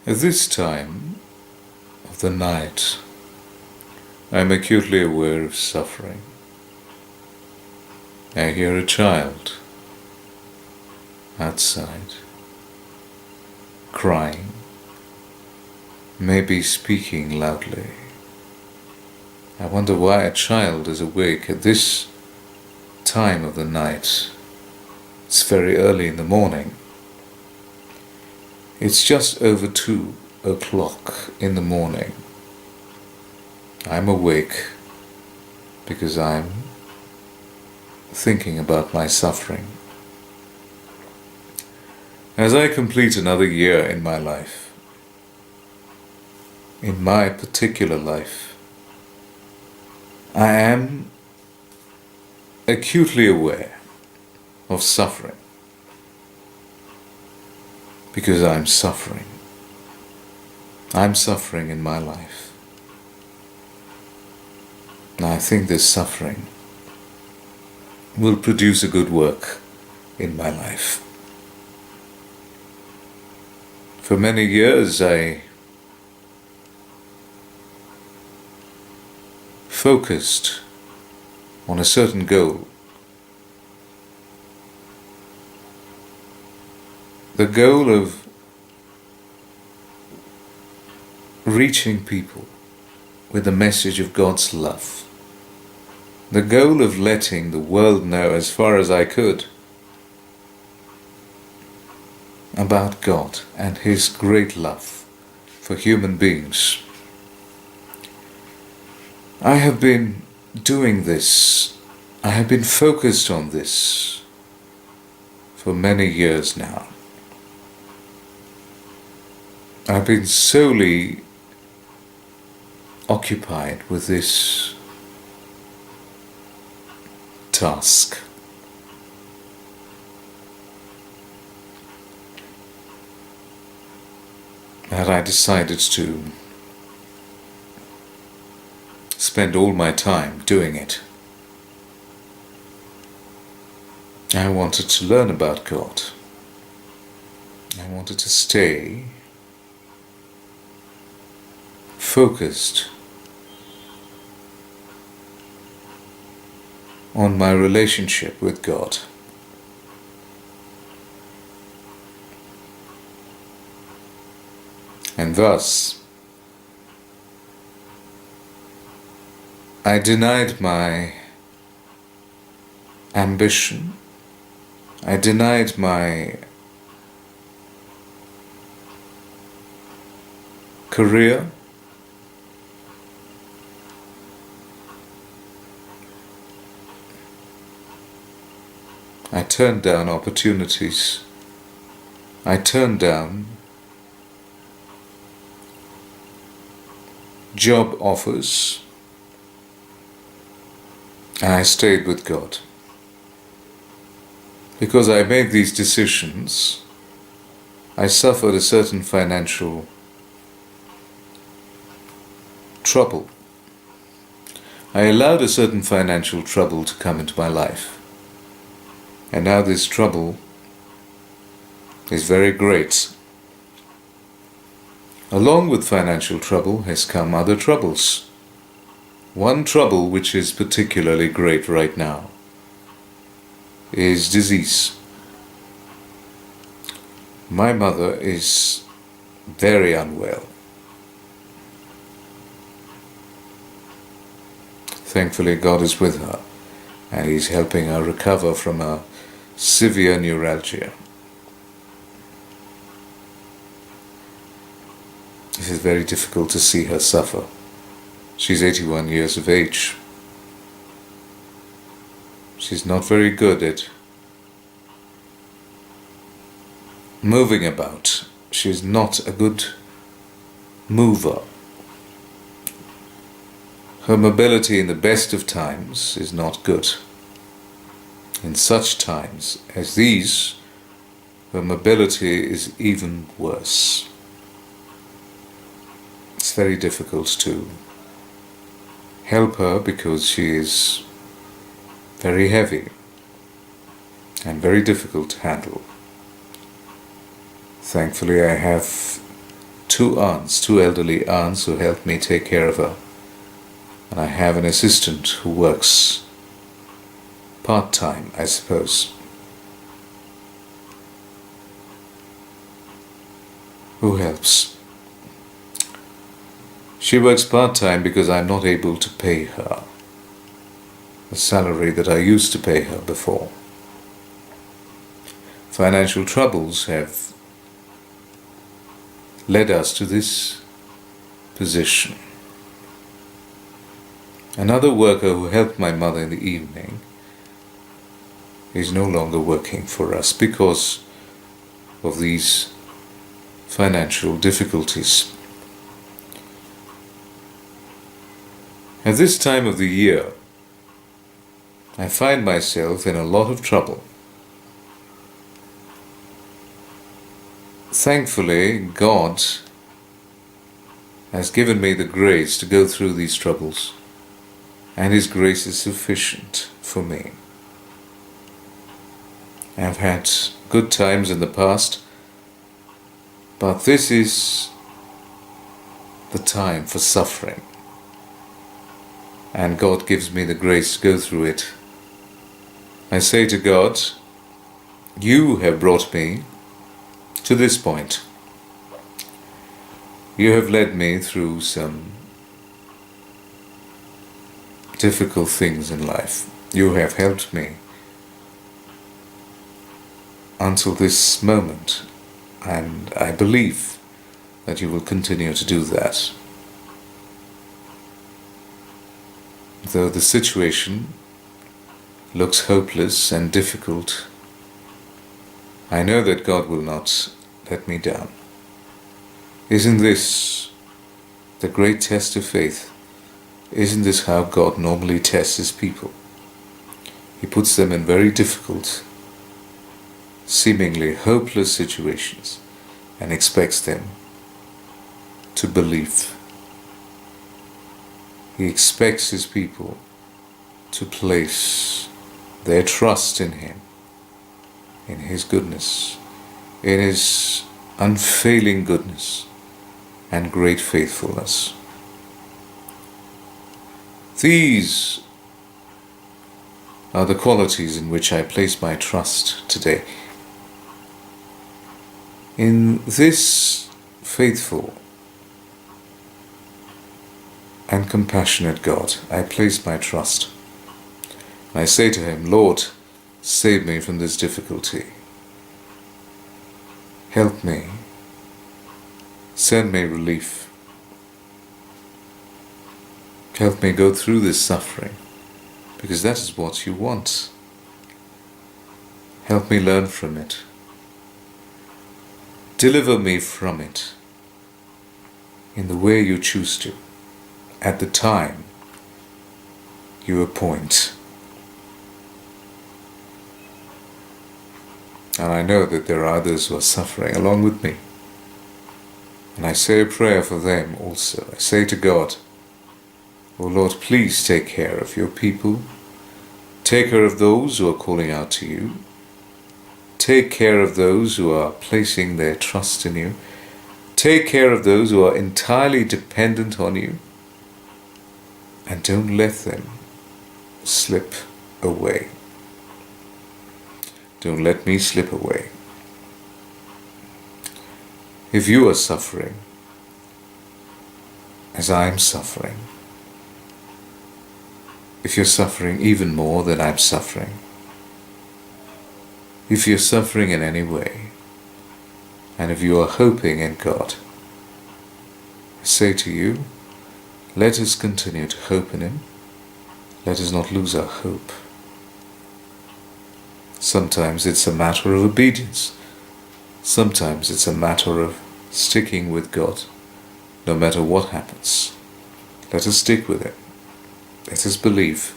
At this time of the night, I am acutely aware of suffering. I hear a child outside, crying, maybe speaking loudly. I wonder why a child is awake at this time of the night. It's very early in the morning. It's just over 2 o'clock in the morning. I'm awake because I'm thinking about my suffering. As I complete another year in my life, in my particular life, I am acutely aware of suffering because I'm suffering. I'm suffering in my life. And I think this suffering will produce a good work in my life. For many years I focused on a certain goal. The goal of reaching people with the message of God's love. The goal of letting the world know as far as I could about God and His great love for human beings. I have been doing this, I have been focused on this for many years now. I've been solely occupied with this task. That I decided to spend all my time doing it. I wanted to learn about God. I wanted to stay focused on my relationship with God. And thus, I denied my ambition, I denied my career, I turned down opportunities. I turned down job offers, and I stayed with God. Because I made these decisions, I suffered a certain financial trouble. I allowed a certain financial trouble to come into my life. And now this trouble is very great. Along with financial trouble has come other troubles. One trouble which is particularly great right now is disease. My mother is very unwell. Thankfully, God is with her, and He's helping her recover from a severe neuralgia. It is very difficult to see her suffer. She's 81 years of age. She's not very good at moving about. She's not a good mover. Her mobility in the best of times is not good. In such times as these, her mobility is even worse. It's very difficult to help her because she is very heavy and very difficult to handle. Thankfully, I have two elderly aunts who help me take care of her. And I have an assistant who works part-time, I suppose, who helps. She works part-time because I'm not able to pay her the salary that I used to pay her before. Financial troubles have led us to this position. Another worker who helped my mother in the evening is no longer working for us because of these financial difficulties. At this time of the year, I find myself in a lot of trouble. Thankfully, God has given me the grace to go through these troubles, and His grace is sufficient for me. I've had good times in the past, but this is the time for suffering, and God gives me the grace to go through it. I say to God, You have brought me to this point. You have led me through some difficult things in life. You have helped me until this moment, and I believe that You will continue to do that. Though the situation looks hopeless and difficult, I know that God will not let me down. Isn't this the great test of faith? Isn't this how God normally tests His people? He puts them in very difficult, seemingly hopeless situations and expects them to believe. He expects His people to place their trust in Him, in His goodness, in His unfailing goodness and great faithfulness. These are the qualities in which I place my trust today. In this faithful and compassionate God, I place my trust. I say to Him, Lord, save me from this difficulty. Help me. Send me relief. Help me go through this suffering, because that is what You want. Help me learn from it. Deliver me from it in the way You choose to, at the time You appoint. And I know that there are others who are suffering along with me. And I say a prayer for them also. I say to God, O Lord, please take care of Your people. Take care of those who are calling out to You. Take care of those who are placing their trust in You. Take care of those who are entirely dependent on You. And don't let them slip away. Don't let me slip away. If you are suffering as I'm suffering, if you're suffering even more than I'm suffering, if you're suffering in any way, and if you are hoping in God, I say to you, let us continue to hope in Him. Let us not lose our hope. Sometimes it's a matter of obedience. Sometimes it's a matter of sticking with God, no matter what happens. Let us stick with Him. Let us believe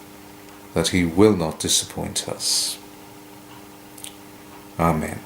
that He will not disappoint us. Amen.